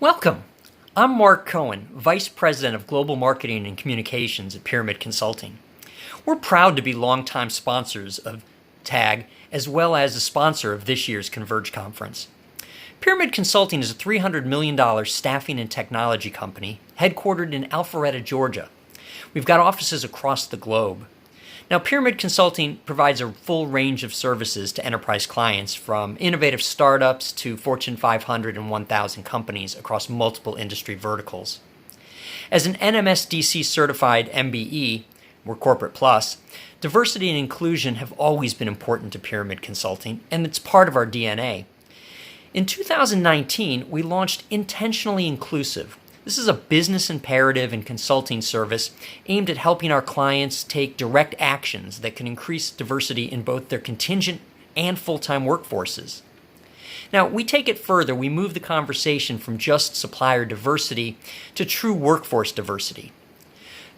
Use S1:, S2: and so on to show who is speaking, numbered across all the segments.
S1: Welcome. I'm Mark Cohen, Vice President of Global Marketing and Communications at Pyramid Consulting. We're proud to be longtime sponsors of TAG, as well as a sponsor of this year's Converge conference. Pyramid Consulting is a $300 million staffing and technology company headquartered in Alpharetta, Georgia. We've got offices across the globe. Now, Pyramid Consulting provides a full range of services to enterprise clients, from innovative startups to Fortune 500 and 1,000 companies across multiple industry verticals. As an NMSDC certified MBE, we're Corporate Plus, diversity and inclusion have always been important to Pyramid Consulting, and it's part of our DNA. In 2019, we launched Intentionally Inclusive. This is a business imperative and consulting service aimed at helping our clients take direct actions that can increase diversity in both their contingent and full-time workforces. Now, we take it further. We move the conversation from just supplier diversity to true workforce diversity.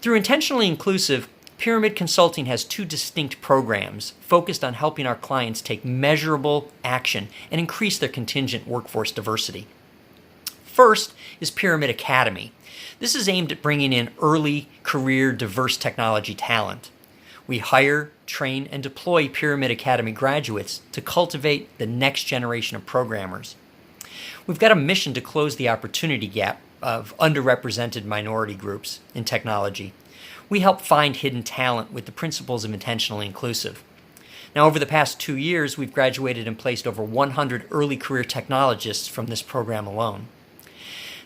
S1: Through Intentionally Inclusive, Pyramid Consulting has two distinct programs focused on helping our clients take measurable action and increase their contingent workforce diversity. First is Pyramid Academy. This is aimed at bringing in early career diverse technology talent. We hire, train, and deploy Pyramid Academy graduates to cultivate the next generation of programmers. We've got a mission to close the opportunity gap of underrepresented minority groups in technology. We help find hidden talent with the principles of Intentionally Inclusive. Now, over the past 2 years, we've graduated and placed over 100 early career technologists from this program alone.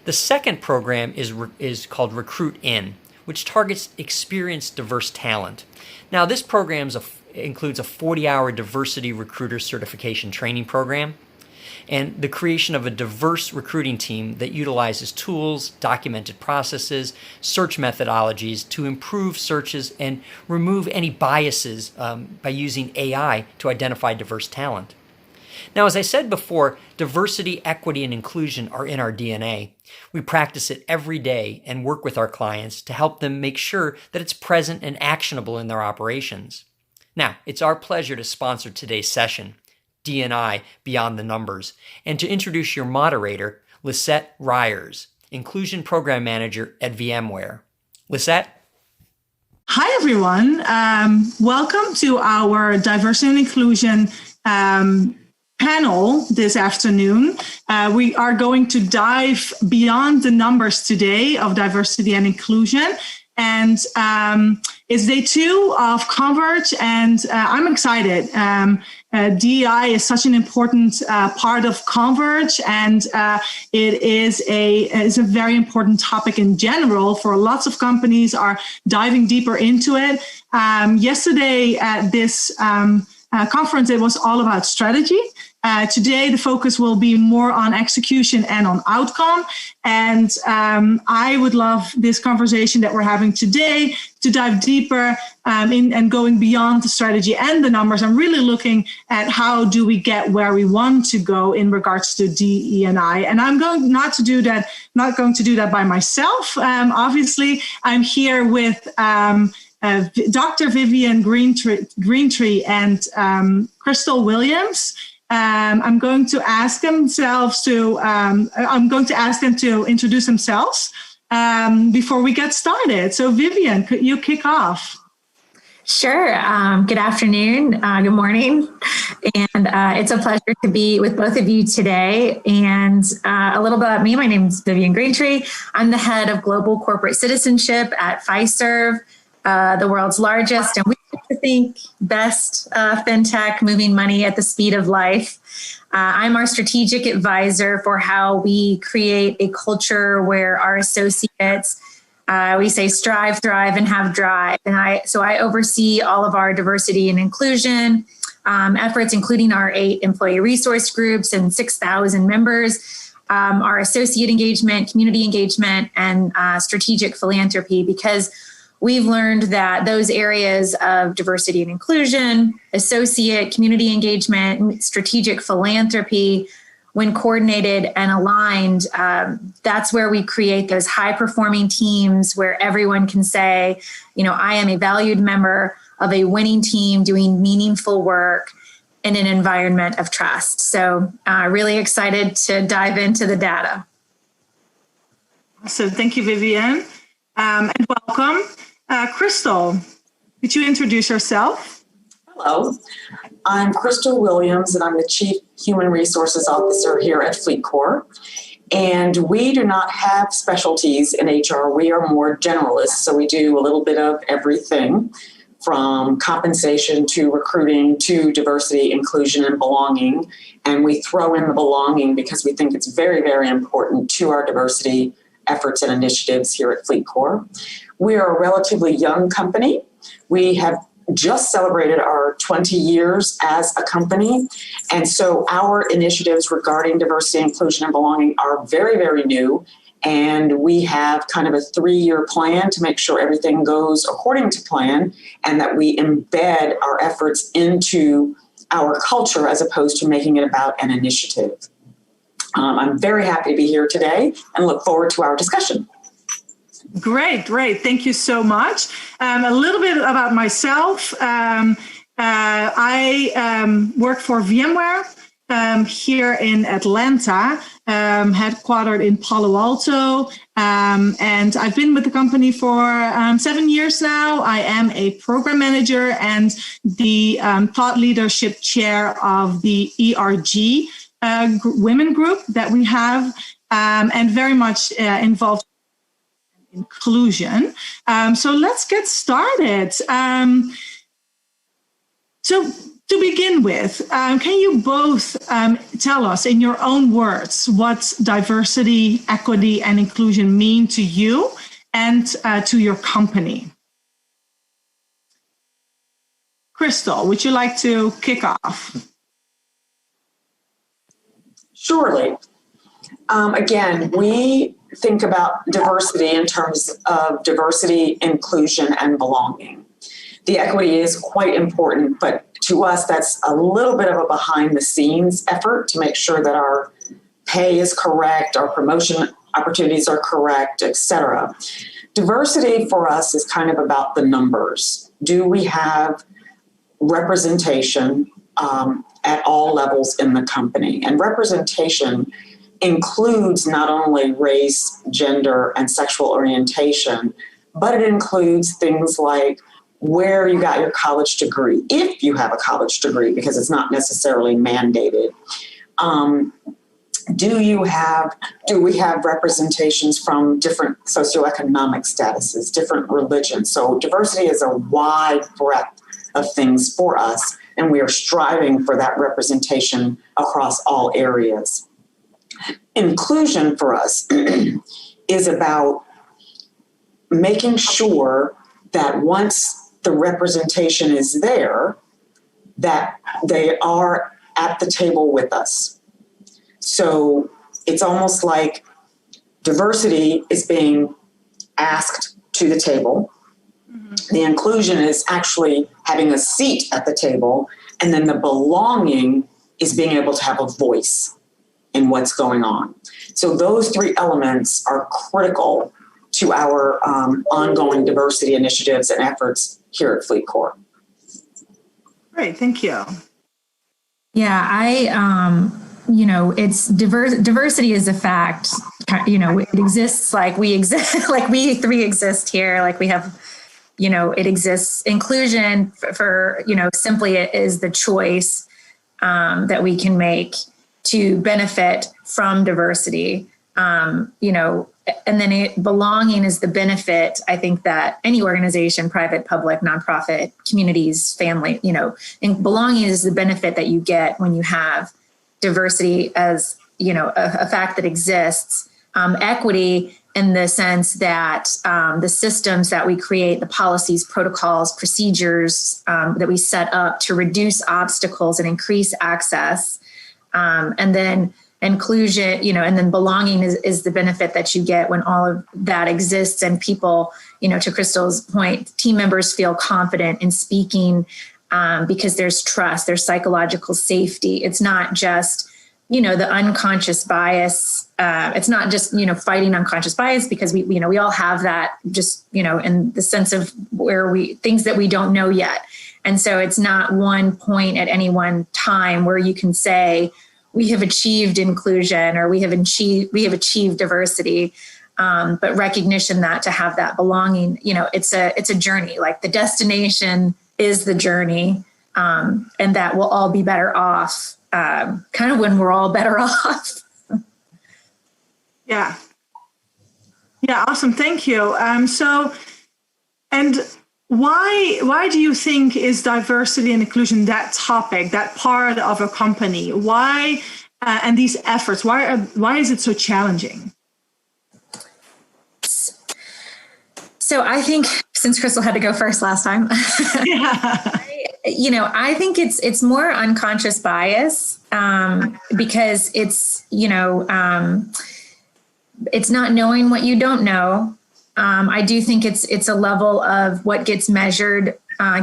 S1: The second program is called Recruit In, which targets experienced diverse talent. Now, this program includes a 40-hour diversity recruiter certification training program and the creation of a diverse recruiting team that utilizes tools, documented processes, search methodologies to improve searches and remove any biases by using AI to identify diverse talent. Now, as I said before, diversity, equity, and inclusion are in our DNA. We practice it every day and work with our clients to help them make sure that it's present and actionable in their operations. Now, it's our pleasure to sponsor today's session, D&I Beyond the Numbers, and to introduce your moderator, Lisette Reijers, Inclusion Program Manager at VMWare. Lisette?
S2: Hi, everyone. Welcome to our Diversity and Inclusion panel this afternoon. We are going to dive beyond the numbers today of diversity and inclusion. And it's day 2 of Converge, and I'm excited. DEI is such an important part of Converge, and it is a very important topic in general for lots of companies are diving deeper into it. Yesterday at this conference, it was all about strategy. Today, the focus will be more on execution and on outcome. And I would love this conversation that we're having today to dive deeper in and going beyond the strategy and the numbers. I'm really looking at how do we get where we want to go in regards to DE&I. And I'm not going to do that by myself. Obviously, I'm here with Dr. Vivian Greentree and Crystal Williams. I'm going to ask them to introduce themselves before we get started. So Vivian, could you kick off?
S3: Sure. Good afternoon. Good morning. And it's a pleasure to be with both of you today. And a little bit about me. My name is Vivian Greentree. I'm the head of global corporate citizenship at Fiserv, the world's largest, and we like to think best fintech moving money at the speed of life. I'm our strategic advisor for how we create a culture where our associates, we say strive, thrive, and have drive. And I oversee all of our diversity and inclusion efforts, including our 8 employee resource groups and 6,000 members, our associate engagement, community engagement, and strategic philanthropy, because we've learned that those areas of diversity and inclusion, associate, community engagement, strategic philanthropy, when coordinated and aligned, that's where we create those high-performing teams where everyone can say, I am a valued member of a winning team doing meaningful work in an environment of trust. So really excited to dive into the data.
S2: So thank you, Vivian, and welcome. Crystal, could you introduce yourself?
S4: Hello, I'm Crystal Williams, and I'm the Chief Human Resources Officer here at FLEETCOR. And we do not have specialties in HR. We are more generalists, so we do a little bit of everything from compensation to recruiting to diversity, inclusion, and belonging. And we throw in the belonging because we think it's very, very important to our diversity efforts and initiatives here at FLEETCOR. We are a relatively young company. We have just celebrated our 20 years as a company. And so our initiatives regarding diversity, inclusion, and belonging are very, very new. And we have kind of a 3-year plan to make sure everything goes according to plan and that we embed our efforts into our culture as opposed to making it about an initiative. I'm very happy to be here today and look forward to our discussion.
S2: Great. Thank you so much. A little bit about myself. I work for VMWare here in Atlanta, headquartered in Palo Alto. And I've been with the company for 7 years now. I am a program manager and the thought leadership chair of the ERG women group that we have, and very much involved in inclusion. So let's get started. So to begin with, can you both tell us in your own words what diversity, equity, and inclusion mean to you and to your company? Crystal, would you like to kick off?
S4: Surely. Again, we think about diversity in terms of diversity, inclusion, and belonging. The equity is quite important, but to us, that's a little bit of a behind the scenes effort to make sure that our pay is correct, our promotion opportunities are correct, etc. Diversity for us is kind of about the numbers. Do we have representation at all levels in the company? And representation includes not only race, gender, and sexual orientation, but it includes things like where you got your college degree, if you have a college degree, because it's not necessarily mandated. Do we have representations from different socioeconomic statuses, different religions? So diversity is a wide breadth of things for us, and we are striving for that representation across all areas. Inclusion for us is about making sure that once the representation is there, that they are at the table with us. So it's almost like diversity is being asked to the table. Mm-hmm. The inclusion is actually having a seat at the table. And then the belonging is being able to have a voice in what's going on. So those three elements are critical to our ongoing diversity initiatives and efforts here at FLEETCOR.
S2: Great, thank you.
S3: Yeah, it's diversity is a fact. It exists like we exist, like we three exist here, like we have, it exists. Inclusion for simply it is the choice that we can make to benefit from diversity. And then belonging is the benefit, I think, that any organization, private, public, nonprofit, communities, family, and belonging is the benefit that you get when you have diversity as, a fact that exists. Equity in the sense that the systems that we create, the policies, protocols, procedures that we set up to reduce obstacles and increase access. And then inclusion, and then belonging is the benefit that you get when all of that exists and people, to Crystal's point, team members feel confident in speaking because there's trust, there's psychological safety. It's not just, the unconscious bias. It's not just, fighting unconscious bias because we all have that just, in the sense of things that we don't know yet. And so it's not one point at any one time where you can say, we have achieved inclusion or we have achieved diversity. but recognition that to have that belonging, it's a journey. Like the destination is the journey, and that we'll all be better off, kind of when we're all better off.
S2: Yeah. Yeah. Awesome. Thank you. And why do you think is diversity and inclusion that topic, that part of a company? Why, and these efforts, why is it so challenging?
S3: So I think, since Crystal had to go first last time, I think it's more unconscious bias, because it's not knowing what you don't know. I do think it's a level of what gets measured,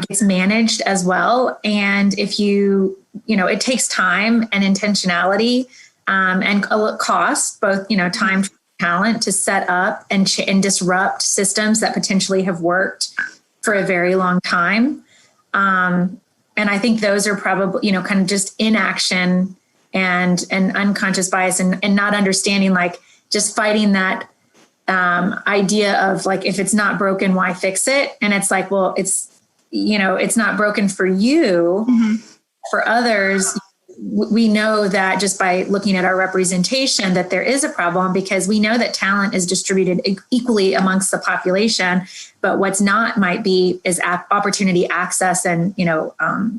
S3: gets managed as well. And if it takes time and intentionality, and cost, both, time, talent to set up and disrupt systems that potentially have worked for a very long time. And I think those are probably, kind of just inaction and unconscious bias and not understanding, like just fighting that idea of like, if it's not broken, why fix it? And it's like, well, it's not broken for you. Mm-hmm. For others, we know that just by looking at our representation that there is a problem, because we know that talent is distributed equally amongst the population, but what's not might be is opportunity access and,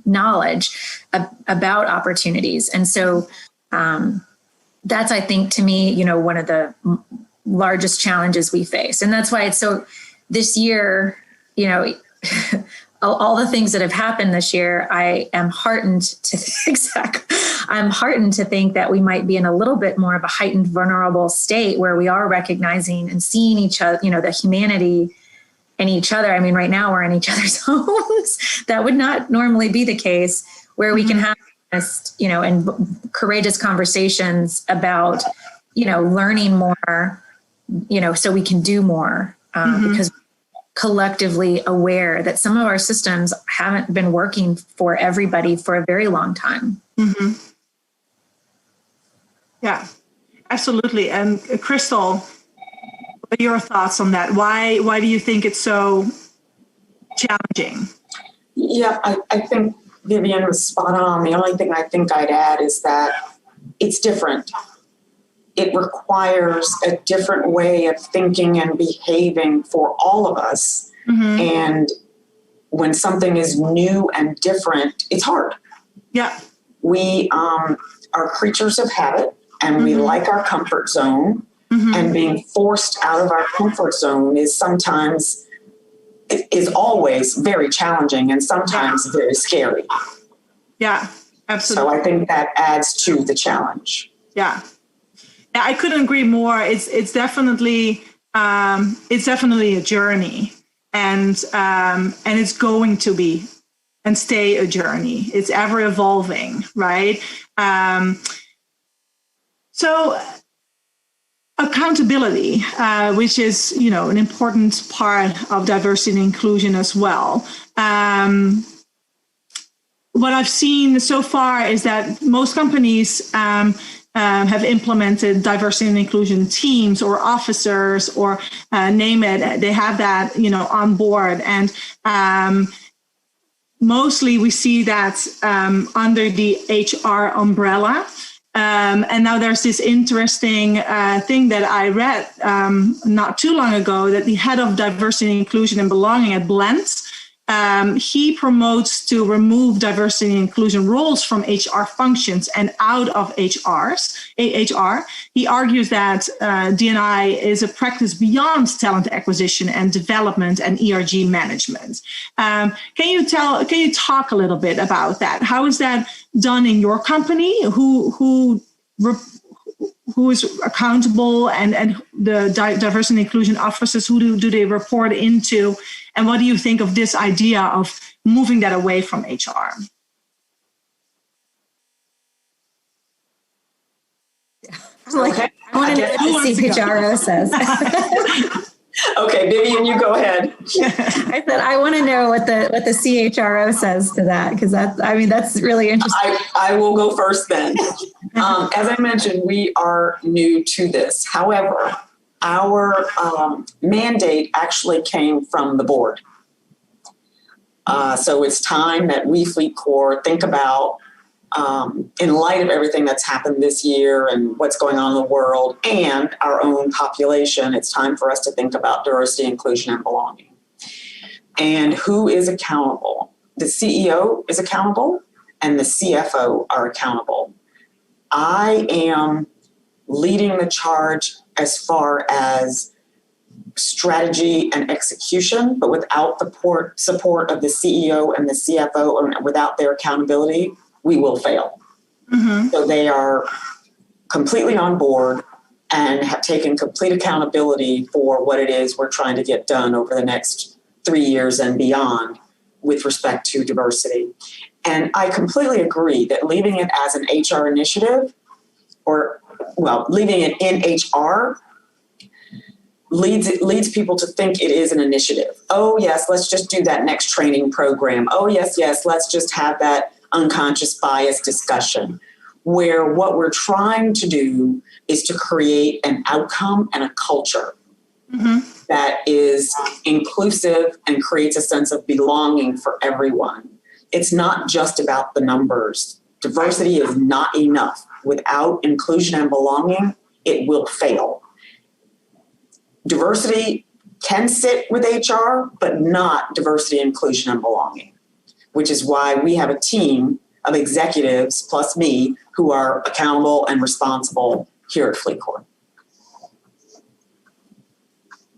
S3: knowledge about opportunities. And so that's, I think, to me, one of the largest challenges we face. And that's why it's so this year, all the things that have happened this year, I am heartened to think that we might be in a little bit more of a heightened, vulnerable state where we are recognizing and seeing each other, the humanity in each other. I mean, right now we're in each other's homes. That would not normally be the case, where we can have honest, and courageous conversations about, learning more, so we can do more, because collectively aware that some of our systems haven't been working for everybody for a very long time. Mm-hmm.
S2: Yeah, absolutely. And Crystal, what are your thoughts on that? Why do you think it's so challenging?
S4: Yeah, I think Vivian was spot on. The only thing I think I'd add is that it's different. It requires a different way of thinking and behaving for all of us. Mm-hmm. And when something is new and different, it's hard.
S2: Yeah.
S4: We are creatures of habit, and we like our comfort zone. Mm-hmm. And being forced out of our comfort zone is always very challenging and sometimes very scary.
S2: Yeah, absolutely.
S4: So I think that adds to the challenge.
S2: Yeah. I couldn't agree more. It's definitely a journey, and it's going to be and stay a journey. It's ever evolving, right? So accountability, which is an important part of diversity and inclusion as well. What I've seen so far is that most companies have implemented diversity and inclusion teams or officers or name it. They have that, on board. And mostly we see that under the HR umbrella. And now there's this interesting thing that I read not too long ago, that the head of diversity and inclusion and belonging at Blend, he promotes to remove diversity and inclusion roles from HR functions and out of HR. He argues that D&I is a practice beyond talent acquisition and development and ERG management. Can you talk a little bit about that? How is that done in your company? Who is accountable, and the diversity and inclusion officers, who do they report into? And what do you think of this idea of moving that away from HR?
S3: Okay. I want to know what the CHRO says.
S4: Okay, Vivian, you go ahead.
S3: I said I want to know what the CHRO says to that, because that's really interesting.
S4: I will go first then. As I mentioned, we are new to this. However, our mandate actually came from the board. So it's time that we FLEETCOR think about, in light of everything that's happened this year and what's going on in the world and our own population, it's time for us to think about diversity, inclusion, and belonging. And who is accountable? The CEO is accountable and the CFO are accountable. I am leading the charge as far as strategy and execution, but without the support of the CEO and the CFO, and without their accountability, we will fail. Mm-hmm. So they are completely on board and have taken complete accountability for what it is we're trying to get done over the next 3 years and beyond with respect to diversity. And I completely agree that leaving it as an HR initiative, leaving it in HR leads people to think it is an initiative. Oh, yes, let's just do that next training program. Oh, yes, let's just have that unconscious bias discussion, where what we're trying to do is to create an outcome and a culture that is inclusive and creates a sense of belonging for everyone. It's not just about the numbers. Diversity is not enough. Without inclusion and belonging, it will fail. Diversity can sit with HR, but not diversity, inclusion, and belonging, which is why we have a team of executives plus me who are accountable and responsible here at FLEETCOR.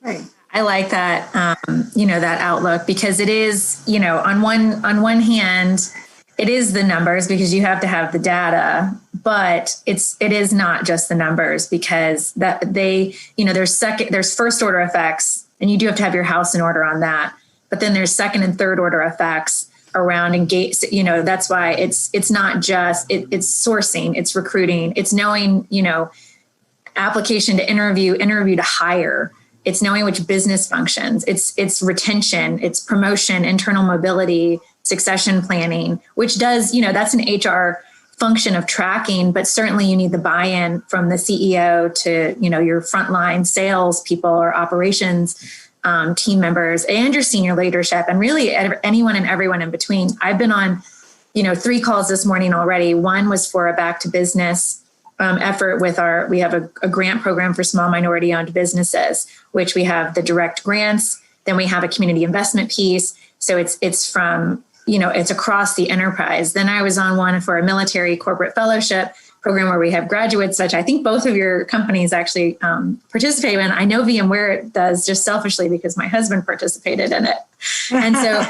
S3: Right. I like that, that outlook, because it is, on one hand, it is the numbers because you have to have the data, but it is not just the numbers, because that there's first order effects, and you do have to have your house in order on that. But then there's second and third order effects around engage. That's why it's not just it's sourcing, it's recruiting, it's knowing, application to interview to hire. It's knowing which business functions, it's retention, it's promotion, internal mobility, succession planning, which does, that's an HR function of tracking, but certainly you need the buy-in from the CEO to, your frontline sales people or operations team members and your senior leadership, and really anyone and everyone in between. I've been on, 3 calls this morning already. One was for a back to business effort with we have a grant program for small minority owned businesses, which we have the direct grants. Then we have a community investment piece. So it's from, it's across the enterprise. Then I was on one for a military corporate fellowship program where we have graduates, which I think both of your companies actually participate in. I know VMWare does, just selfishly because my husband participated in it. And so,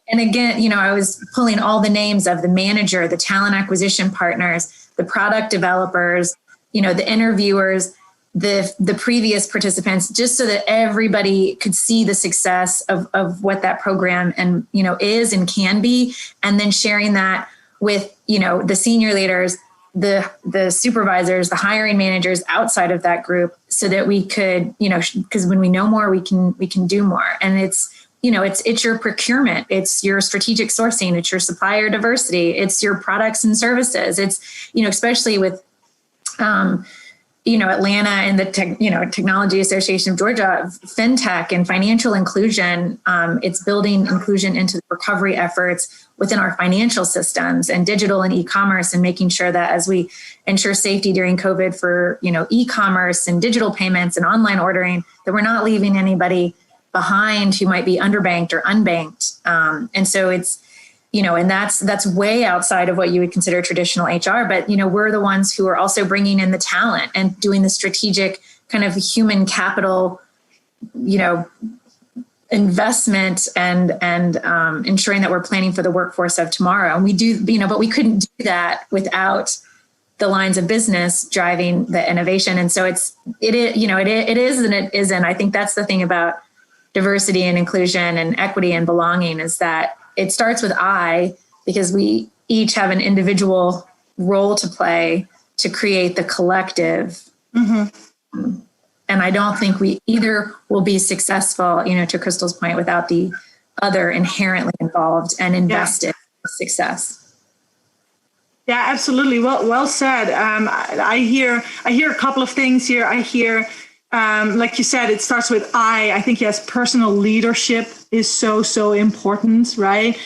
S3: and again, I was pulling all the names of the manager, the talent acquisition partners, the product developers, the interviewers, the previous participants, just so that everybody could see the success of what that program and, is and can be. And then sharing that with, the senior leaders, the supervisors, the hiring managers outside of that group, so that we could, because when we know more, we can do more. And it's your procurement, it's your strategic sourcing, it's your supplier diversity, it's your products and services. It's, especially with, Atlanta and the Technology Association of Georgia, fintech and financial inclusion. It's building inclusion into the recovery efforts within our financial systems and digital and e-commerce, and making sure that as we ensure safety during COVID for, e-commerce and digital payments and online ordering, that we're not leaving anybody behind who might be underbanked or unbanked. And so it's, and that's way outside of what you would consider traditional HR, but, we're the ones who are also bringing in the talent and doing the strategic kind of human capital, investment and ensuring that we're planning for the workforce of tomorrow. And we do, but we couldn't do that without the lines of business driving the innovation. And so it is and it isn't. I think that's the thing about diversity and inclusion and equity and belonging, is that it starts with because we each have an individual role to play to create the collective. Mm-hmm. And I don't think we either will be successful, to Crystal's point, without the other inherently involved and invested in success.
S2: Yeah, absolutely. Well said. I hear a couple of things here. I hear like you said, it starts with I. I think, yes, personal leadership is so important, right?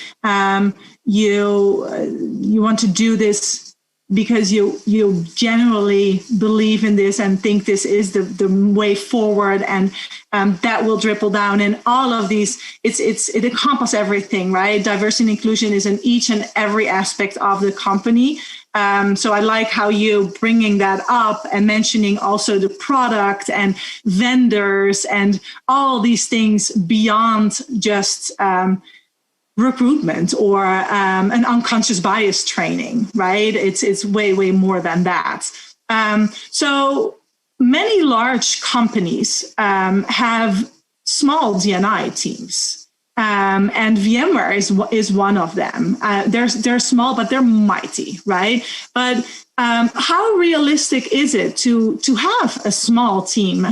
S2: You want to do this because you genuinely believe in this and think this is the way forward, and that will dribble down in all of these. It encompasses everything, right? Diversity and inclusion is in each and every aspect of the company. So I like how you bringing that up and mentioning also the product and vendors and all these things beyond just recruitment or an unconscious bias training, right? It's way more than that. So many large companies have small D&I teams. And VMware is one of them. They're small, but they're mighty, right? But how realistic is it to have a small team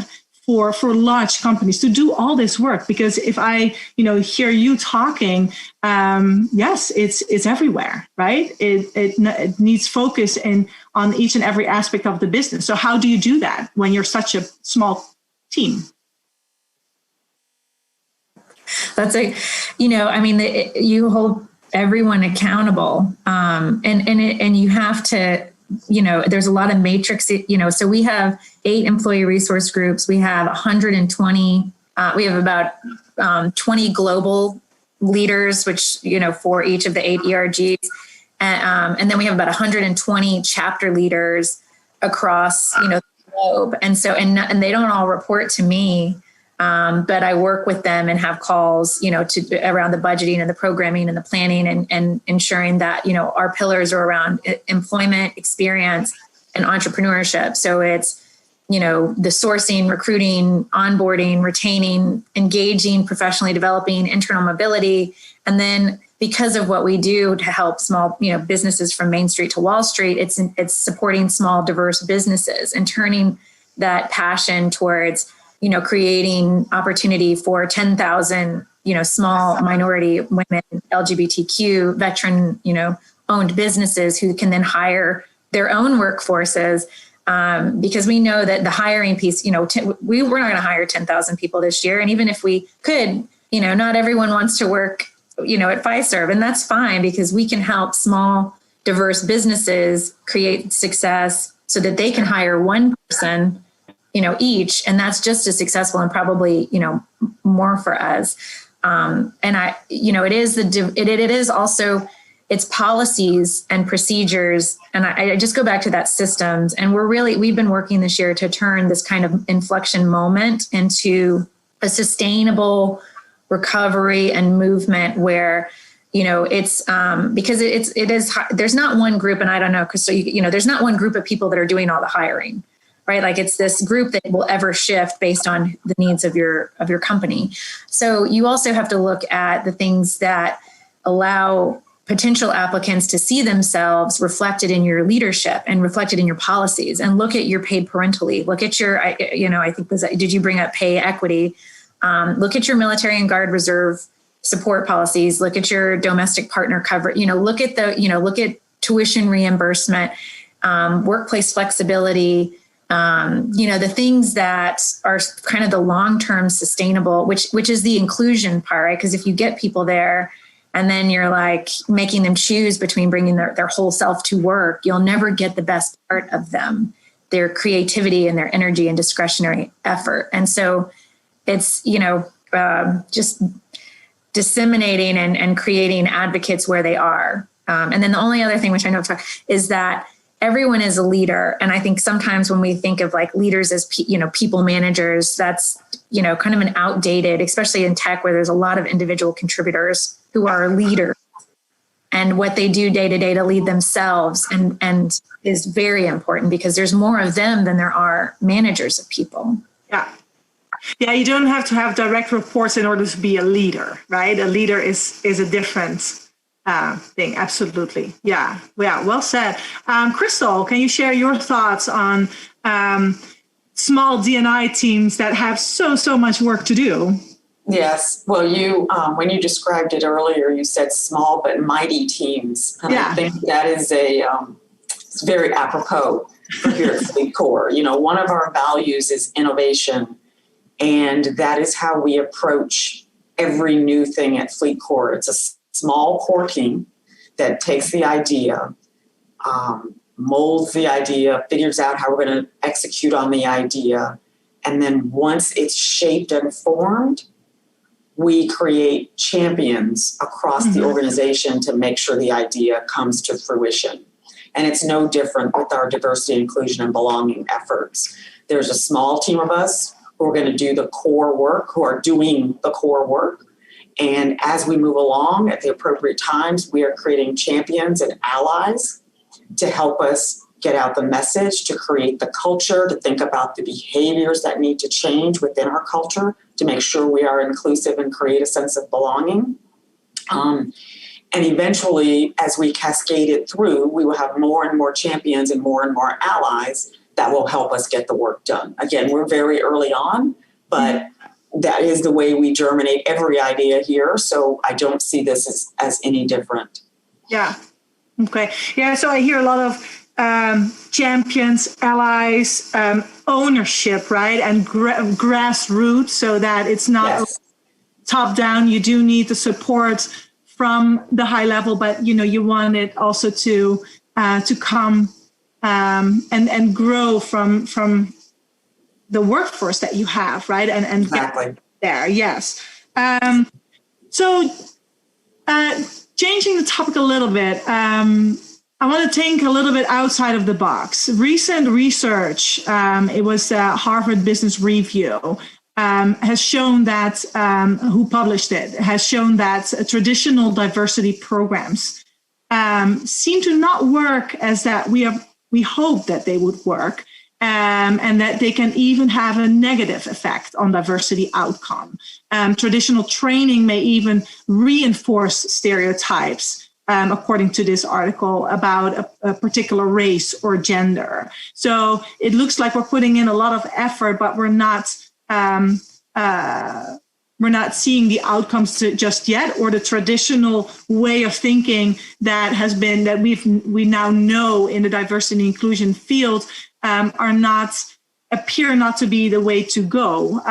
S2: for large companies to do all this work? Because if I hear you talking, yes, it's everywhere, right? It needs focus on each and every aspect of the business. So how do you do that when you're such a small team?
S3: That's you hold everyone accountable, and you have to, there's a lot of matrix, so we have 8 employee resource groups. We have 120, we have about 20 global leaders, which, for each of the 8 ERGs. And then we have about 120 chapter leaders across, the globe. And so, and they don't all report to me. But I work with them and have calls, around the budgeting and the programming and the planning and ensuring that, our pillars are around employment, experience, and entrepreneurship. So it's, the sourcing, recruiting, onboarding, retaining, engaging, professionally developing, internal mobility. And then because of what we do to help small, businesses from Main Street to Wall Street, it's supporting small, diverse businesses and turning that passion towards creating opportunity for 10,000, small minority women, LGBTQ, veteran, owned businesses who can then hire their own workforces. Because we know that the hiring piece, we're not going to hire 10,000 people this year. And even if we could, not everyone wants to work, at Fiserv, and that's fine because we can help small, diverse businesses create success so that they can hire one person each, and that's just as successful and probably, more for us. And it is also, it's policies and procedures. And I just go back to that systems. And we've been working this year to turn this kind of inflection moment into a sustainable recovery and movement where, it's because it is, there's not one group, and I don't know, because there's not one group of people that are doing all the hiring. Right? Like it's this group that will ever shift based on the needs of your company. So you also have to look at the things that allow potential applicants to see themselves reflected in your leadership and reflected in your policies, and look at your paid parental leave. Look at your, I think, did you bring up pay equity? Look at your military and guard reserve support policies. Look at your domestic partner cover, look at tuition reimbursement, workplace flexibility, the things that are kind of the long-term sustainable, which is the inclusion part, right? Because if you get people there and then you're like making them choose between bringing their whole self to work, you'll never get the best part of them, their creativity and their energy and discretionary effort. And so it's, just disseminating and creating advocates where they are. And then the only other thing, which I know is that everyone is a leader. And I think sometimes when we think of like leaders as, people managers, that's, kind of an outdated, especially in tech where there's a lot of individual contributors who are leaders, and what they do day to day to lead themselves and is very important because there's more of them than there are managers of people.
S2: Yeah. Yeah. You don't have to have direct reports in order to be a leader, right? A leader is a different thing. Absolutely. Yeah. Well said. Crystal, can you share your thoughts on small D&I teams that have so much work to do?
S4: Yes. Well, you when you described it earlier, you said small but mighty teams. And I think that is it's very apropos here at FLEETCOR. You know, one of our values is innovation, and that is how we approach every new thing at FLEETCOR. It's a small core team that takes the idea, molds the idea, figures out how we're going to execute on the idea, and then once it's shaped and formed, we create champions across the organization to make sure the idea comes to fruition. And it's no different with our diversity, inclusion, and belonging efforts. There's a small team of us who are going to do the core work, who are doing the core work. And as we move along at the appropriate times, we are creating champions and allies to help us get out the message, to create the culture, to think about the behaviors that need to change within our culture to make sure we are inclusive and create a sense of belonging. And eventually, as we cascade it through, we will have more and more champions and more allies that will help us get the work done. Again, we're very early on, but that is the way we germinate every idea here. So I don't see this as any different.
S2: Yeah. Okay. Yeah. So I hear a lot of champions, allies, ownership, right? And grassroots, so that it's not top down. You do need the support from the high level, but you want it also to come and grow from the workforce that you have, right? And
S4: exactly.
S2: Get there. Yes. So changing the topic a little bit. I want to think a little bit outside of the box. Recent research, it was Harvard Business Review, has shown that, who published it, has shown that traditional diversity programs seem to not work as that we hope that they would work, and that they can even have a negative effect on diversity outcome. Traditional training may even reinforce stereotypes, according to this article, about a particular race or gender. So it looks like we're putting in a lot of effort, but we're not seeing the outcomes just yet, or the traditional way of thinking that has been that we now know in the diversity and inclusion field appear not to be the way to go.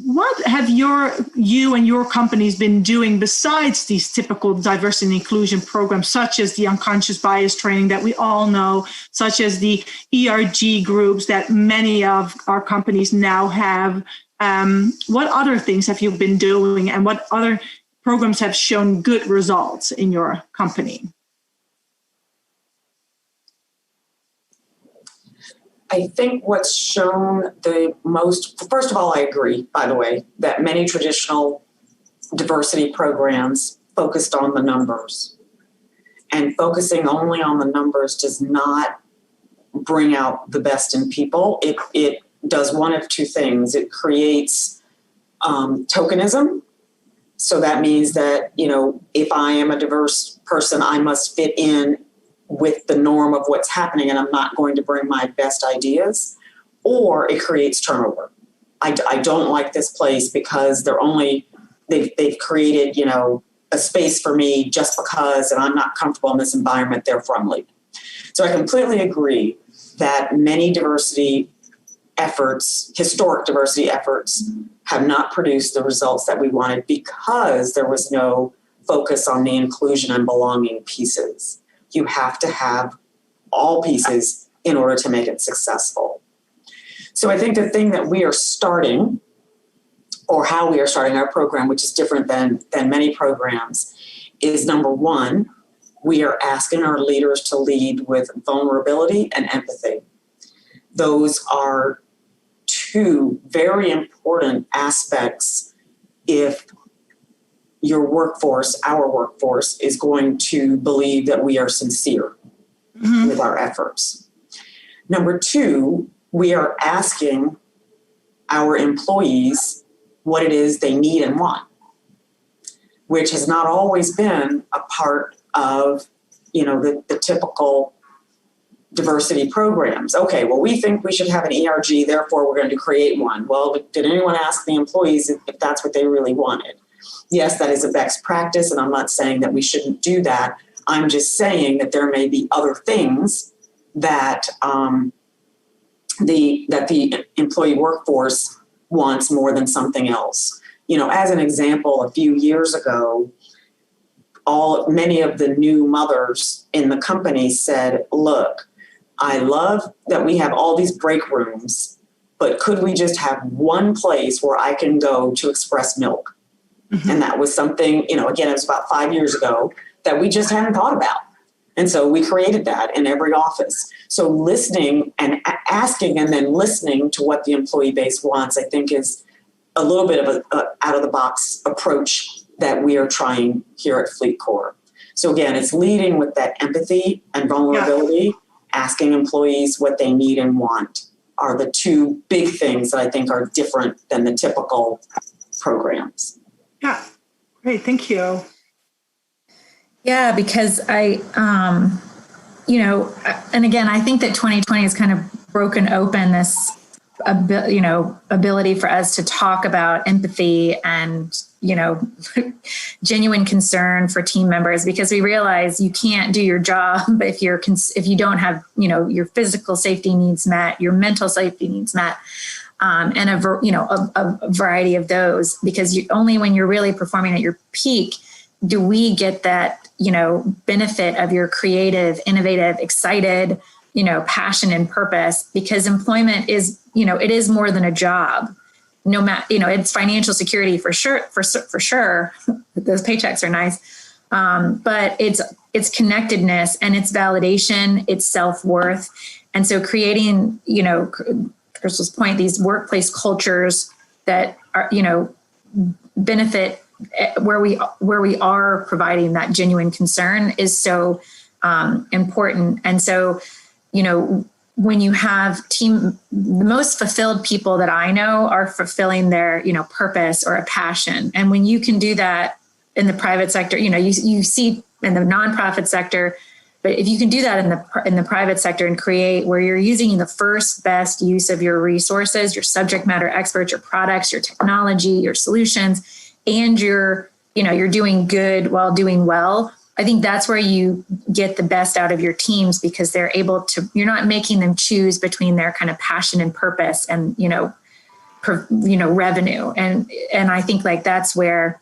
S2: What have you and your companies been doing besides these typical diversity and inclusion programs, such as the unconscious bias training that we all know, such as the ERG groups that many of our companies now have? What other things have you been doing, and what other programs have shown good results in your company?
S4: I think what's shown the most, first of all, I agree, by the way, that many traditional diversity programs focused on the numbers. And focusing only on the numbers does not bring out the best in people. It does one of two things. It creates tokenism. So that means that, if I am a diverse person, I must fit in with the norm of what's happening, and I'm not going to bring my best ideas. Or it creates turnover. I don't like this place because they've created, a space for me just because, and I'm not comfortable in this environment, therefore I'm leaving. So I completely agree that many diversity efforts, historic diversity efforts, have not produced the results that we wanted because there was no focus on the inclusion and belonging pieces. You have to have all pieces in order to make it successful. So I think the thing that we are starting, or how we are starting our program, which is different than many programs, is number one, we are asking our leaders to lead with vulnerability and empathy. Those are two very important aspects if your workforce, our workforce, is going to believe that we are sincere with our efforts. Number two, we are asking our employees what it is they need and want, which has not always been a part of, the typical diversity programs. Okay, well, we think we should have an ERG, therefore we're going to create one. Well, did anyone ask the employees if that's what they really wanted? Yes, that is a best practice, and I'm not saying that we shouldn't do that. I'm just saying that there may be other things that the employee workforce wants more than something else. As an example, a few years ago, many of the new mothers in the company said, look, I love that we have all these break rooms, but could we just have one place where I can go to express milk? Mm-hmm. And that was something, again, it was about 5 years ago that we just hadn't thought about. And so we created that in every office. So listening and asking and then listening to what the employee base wants, I think is a little bit of a out of the box approach that we are trying here at FLEETCOR. So again, it's leading with that empathy and vulnerability, asking employees what they need and want are the two big things that I think are different than the typical programs.
S2: Yeah, great, thank you.
S3: Yeah, because and again, I think that 2020 has kind of broken open this, ability for us to talk about empathy and, genuine concern for team members, because we realize you can't do your job if you don't have, your physical safety needs met, your mental safety needs met, and a variety of those, because only when you're really performing at your peak do we get that, benefit of your creative, innovative, excited, passion and purpose, because employment is, it is more than a job. No matter, it's financial security for sure. Those paychecks are nice. But it's connectedness and it's validation, it's self-worth. And so creating, Crystal's point, these workplace cultures that are, benefit where we are providing that genuine concern is so important. And so, when you have the most fulfilled people that I know are fulfilling their, purpose or a passion. And when you can do that in the private sector, you see in the nonprofit sector, but if you can do that in the private sector and create where you're using the first best use of your resources, your subject matter experts, your products, your technology, your solutions, and you're doing good while doing well, I think that's where you get the best out of your teams, because they're able to, you're not making them choose between their kind of passion and purpose and, revenue. And I think that's where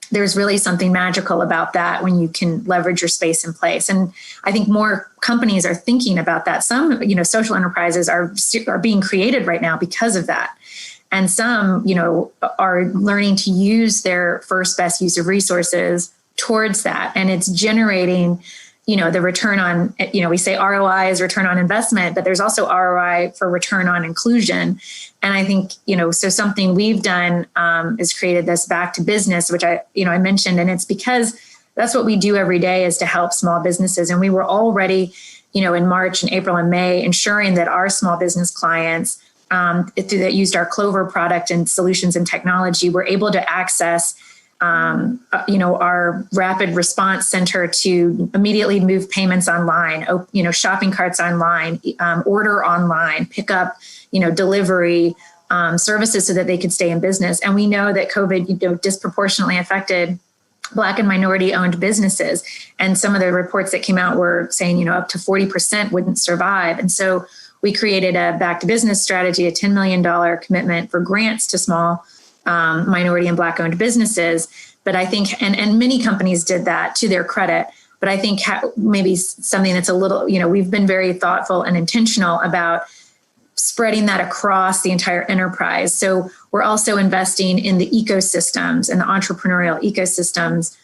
S3: there's really something magical about that when you can leverage your space and place. And I think more companies are thinking about that. Some, social enterprises are being created right now because of that. And some, are learning to use their first best use of resources towards that. And it's generating, the return on, we say ROI is return on investment, but there's also ROI for return on inclusion. And I think, so something we've done is created this back to business, which I mentioned, and it's because that's what we do every day is to help small businesses. And we were already, in March and April and May, ensuring that our small business clients that used our Clover product and solutions and technology were able to access our rapid response center to immediately move payments online, shopping carts online, order online, pick up, delivery services so that they could stay in business. And we know that COVID, disproportionately affected Black and minority owned businesses. And some of the reports that came out were saying, up to 40% wouldn't survive. And so we created a back to business strategy, a $10 million commitment for grants to small minority and Black owned businesses. But I think, and many companies did that to their credit, but I think maybe something that's a little, we've been very thoughtful and intentional about spreading that across the entire enterprise. So we're also investing in the ecosystems and the entrepreneurial ecosystems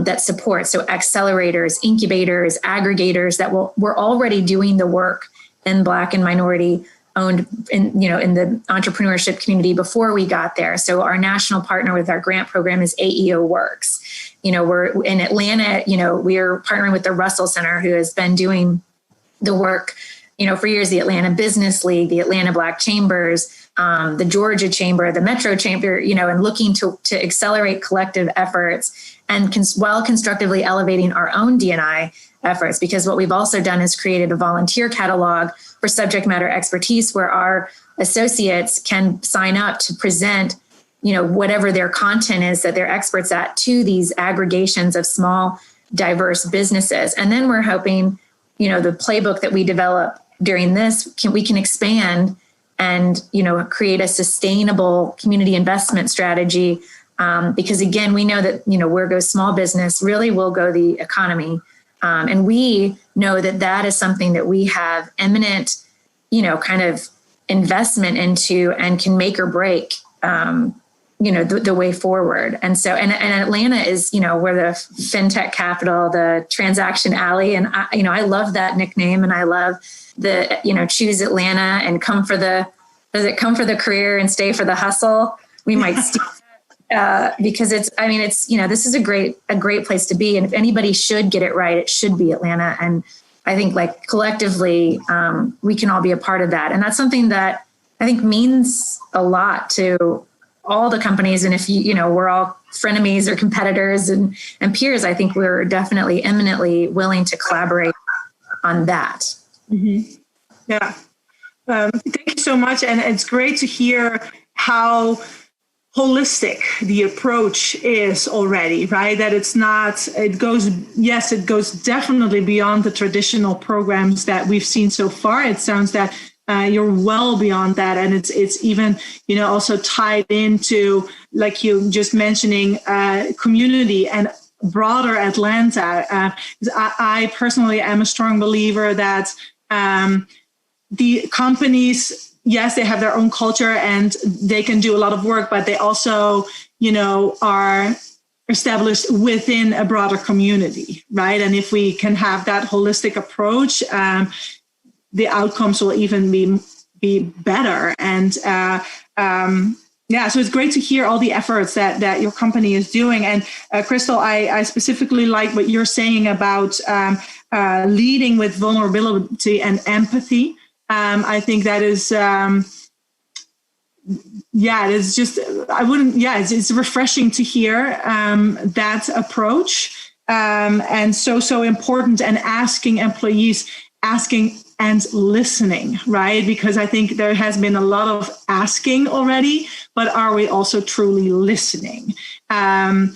S3: that support. So accelerators, incubators, aggregators that we're already doing the work in Black and minority owned in the entrepreneurship community before we got there. So our national partner with our grant program is AEO Works. We're in Atlanta, we're partnering with the Russell Center, who has been doing the work, for years, the Atlanta Business League, the Atlanta Black Chambers, the Georgia Chamber, the Metro Chamber, and looking to accelerate collective efforts and while constructively elevating our own D&I efforts. Because what we've also done is created a volunteer catalog for subject matter expertise where our associates can sign up to present, whatever their content is that they're experts at to these aggregations of small, diverse businesses. And then we're hoping, the playbook that we develop during this, we can expand and, create a sustainable community investment strategy. Because again, we know that, where goes small business really will go the economy. And we know that that is something that we have eminent, kind of investment into and can make or break, the way forward. And so, and Atlanta is, we're the fintech capital, the transaction alley. And I love that nickname, and I love the, choose Atlanta and come for the career and stay for the hustle. We might because it's, this is a great place to be. And if anybody should get it right, it should be Atlanta. And I think collectively, we can all be a part of that. And that's something that I think means a lot to all the companies. And if we're all frenemies or competitors and peers, I think we're definitely eminently willing to collaborate on that.
S2: Mm-hmm. Yeah. Thank you so much. And it's great to hear how holistic the approach is already, right? That it goes definitely beyond the traditional programs that we've seen so far. It sounds that you're well beyond that. And it's even, also tied into, like you just mentioning, community and broader Atlanta. I personally am a strong believer that the companies, yes, they have their own culture and they can do a lot of work, but they also, are established within a broader community, right? And if we can have that holistic approach, the outcomes will even be better. And so it's great to hear all the efforts that your company is doing. And Crystal, I specifically like what you're saying about leading with vulnerability and empathy. I think that is, it's just, it's refreshing to hear that approach, and so important, and asking employees, and listening, right? Because I think there has been a lot of asking already, but are we also truly listening? And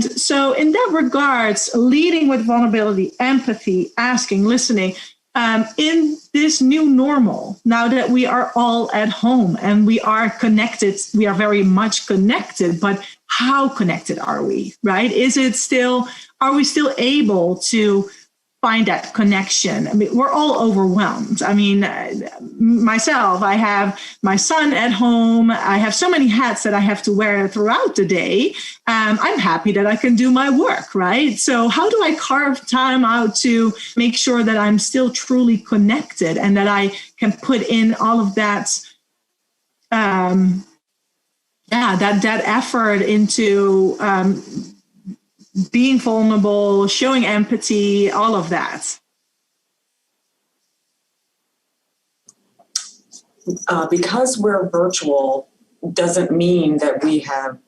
S2: so in that regards, leading with vulnerability, empathy, asking, listening, in this new normal, now that we are all at home and we are connected, we are very much connected, but how connected are we, right? Are we still able to find that connection? I mean, we're all overwhelmed. I mean, myself, I have my son at home. I have so many hats that I have to wear throughout the day. I'm happy that I can do my work, right? So how do I carve time out to make sure that I'm still truly connected and that I can put in all of that, that effort into being vulnerable, showing empathy, all of that?
S4: Because we're virtual doesn't mean that we have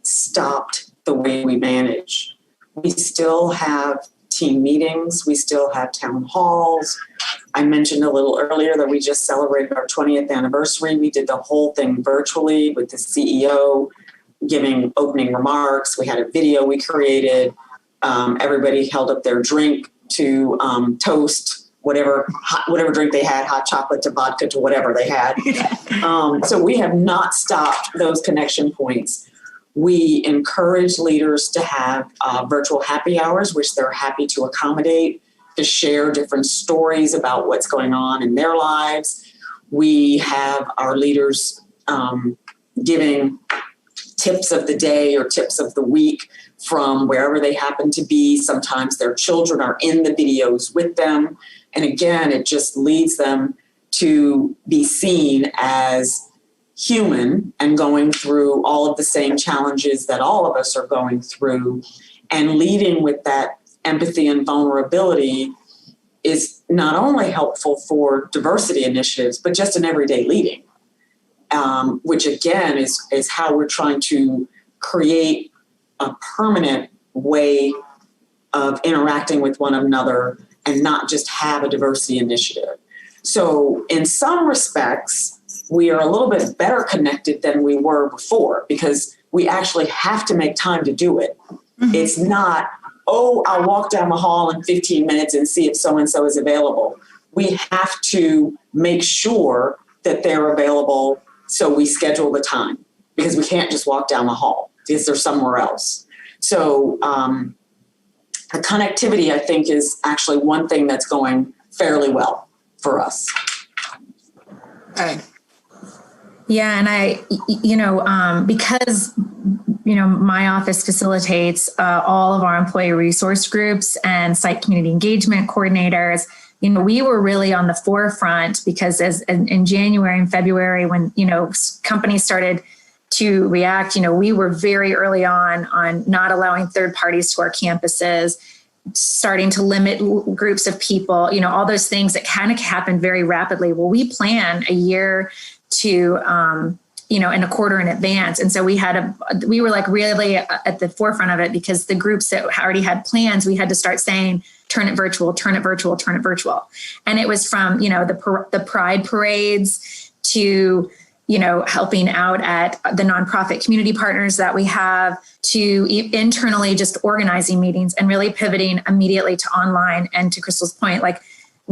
S4: stopped the way we manage. We still have team meetings. We still have town halls. I mentioned a little earlier that we just celebrated our 20th anniversary. We did the whole thing virtually with the CEO giving opening remarks. We had a video we created. Everybody held up their drink to toast whatever drink they had, hot chocolate to vodka to whatever they had. So we have not stopped those connection points. We encourage leaders to have virtual happy hours, which they're happy to accommodate, to share different stories about what's going on in their lives. We have our leaders giving tips of the day or tips of the week from wherever they happen to be. Sometimes their children are in the videos with them. And again, it just leads them to be seen as human and going through all of the same challenges that all of us are going through. And leading with that empathy and vulnerability is not only helpful for diversity initiatives, but just in everyday leading. Which again is how we're trying to create a permanent way of interacting with one another and not just have a diversity initiative. So in some respects, we are a little bit better connected than we were before because we actually have to make time to do it. Mm-hmm. It's not, I'll walk down the hall in 15 minutes and see if so-and-so is available. we have to make sure that they're available. So we schedule the time, because we can't just walk down the hall because they're somewhere else. So the connectivity, I think, is actually one thing that's going fairly well for us.
S2: Okay.
S3: Yeah, and because my office facilitates all of our employee resource groups and site community engagement coordinators. We were really on the forefront, because as in January and February, when companies started to react, we were very early on not allowing third parties to our campuses, starting to limit groups of people, all those things that kind of happened very rapidly. Well, we plan a year to, and a quarter in advance. And so we were like really at the forefront of it, because the groups that already had plans, we had to start saying, turn it virtual, turn it virtual, turn it virtual. And it was from, the pride parades to, helping out at the nonprofit community partners that we have, to internally just organizing meetings and really pivoting immediately to online. And to Crystal's point, like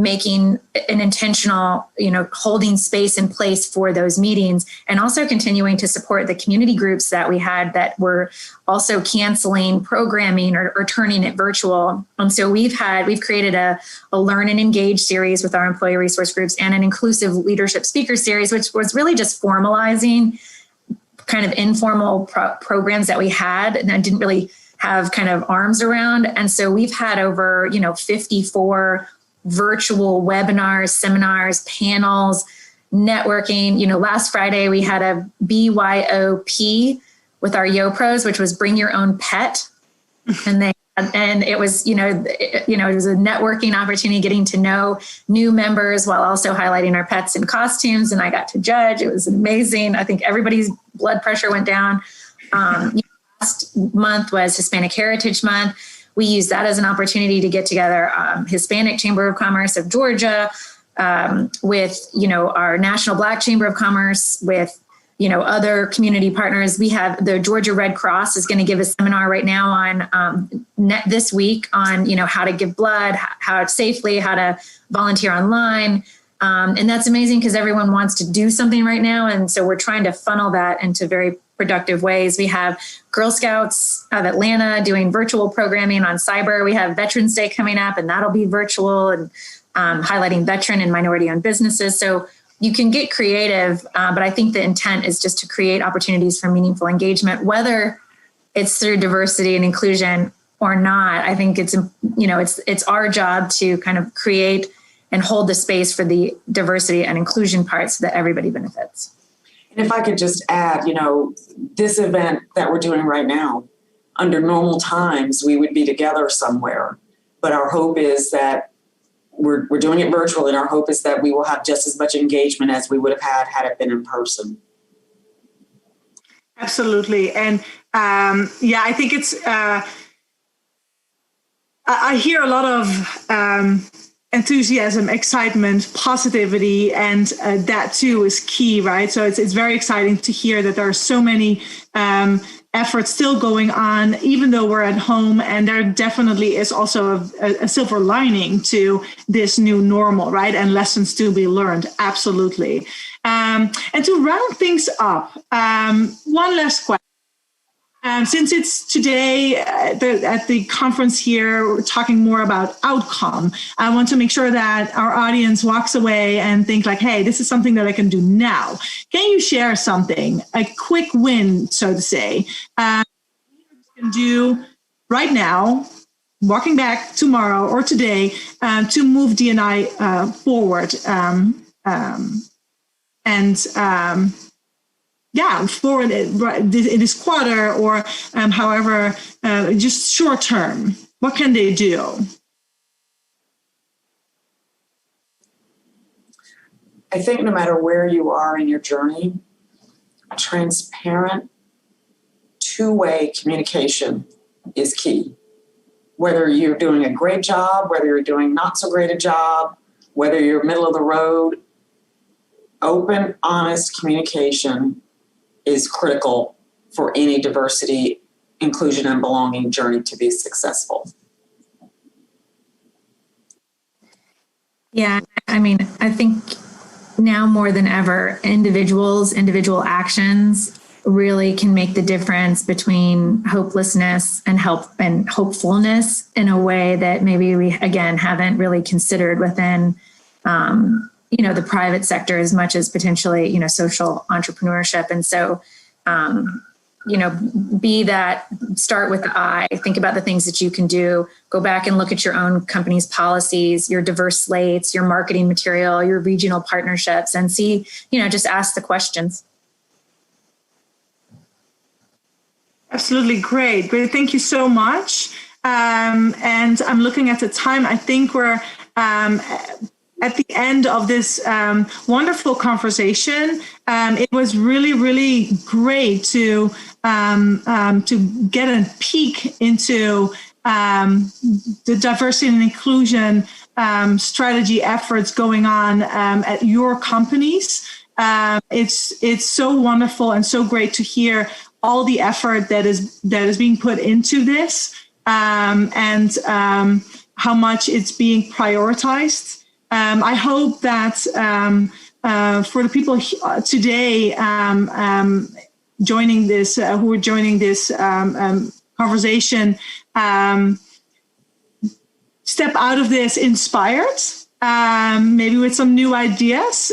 S3: making an intentional, holding space in place for those meetings, and also continuing to support the community groups that we had that were also canceling programming or turning it virtual. And so we've created a learn and engage series with our employee resource groups, and an inclusive leadership speaker series, which was really just formalizing kind of informal programs that we had and I didn't really have kind of arms around. And so we've had over, 54 virtual webinars, seminars, panels, networking. Last Friday we had a BYOP with our YoPros, which was bring your own pet. And it was, it was a networking opportunity, getting to know new members while also highlighting our pets in costumes. And I got to judge. It was amazing. I think everybody's blood pressure went down. Last month was Hispanic Heritage Month. We used that as an opportunity to get together Hispanic Chamber of Commerce of Georgia with, our National Black Chamber of Commerce, with, other community partners. We have the Georgia Red Cross is going to give a seminar right now on this week on, how to give blood, how to volunteer online. And that's amazing, because everyone wants to do something right now. And so we're trying to funnel that into very productive ways. We have Girl Scouts of Atlanta doing virtual programming on cyber. We have Veterans Day coming up, and that'll be virtual, and highlighting veteran and minority-owned businesses. So you can get creative, but I think the intent is just to create opportunities for meaningful engagement, whether it's through diversity and inclusion or not. I think it's our job to kind of create and hold the space for the diversity and inclusion part so that everybody benefits.
S4: And if I could just add, this event that we're doing right now, under normal times, we would be together somewhere. But our hope is that we're doing it virtual, and our hope is that we will have just as much engagement as we would have had it been in person.
S2: Absolutely. And I think it's, I hear a lot of enthusiasm, excitement, positivity, and that too is key, right? So it's very exciting to hear that there are so many efforts still going on, even though we're at home. And there definitely is also a silver lining to this new normal, right? And lessons to be learned. Absolutely. And to round things up, one last question. Since it's today at the conference here, we're talking more about outcome. I want to make sure that our audience walks away and think like, hey, this is something that I can do now. Can you share something, a quick win, so to say, you can do right now, walking back tomorrow or today, to move D&I forward forward in this quarter, or however, just short term? What can they do?
S4: I think no matter where you are in your journey, transparent, two-way communication is key. Whether you're doing a great job, whether you're doing not so great a job, whether you're middle of the road, open, honest communication is critical for any diversity, inclusion, and belonging journey to be successful.
S3: Yeah, I mean, I think now more than ever, individual actions really can make the difference between hopelessness and hopefulness in a way that maybe we, again, haven't really considered within, the private sector as much as potentially, social entrepreneurship. And so, start with the I, think about the things that you can do, go back and look at your own company's policies, your diverse slates, your marketing material, your regional partnerships, and see, just ask the questions.
S2: Absolutely great. Great. Thank you so much. And I'm looking at the time. I think we're at the end of this wonderful conversation. It was really, really great to get a peek into the diversity and inclusion strategy efforts going on at your companies. It's so wonderful and so great to hear all the effort that is being put into this, and how much it's being prioritized. I hope that for the people today joining this, who are joining this conversation, step out of this inspired, maybe with some new ideas,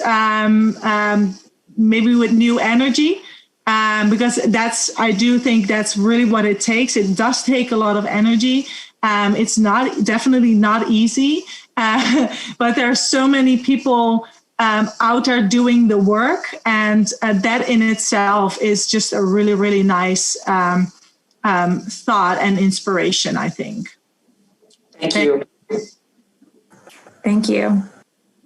S2: maybe with new energy. Because I do think that's really what it takes. It does take a lot of energy. It's definitely not easy, but there are so many people out there doing the work, and that in itself is just a really, really nice thought and inspiration, I think.
S4: Thank you.
S3: Thank you.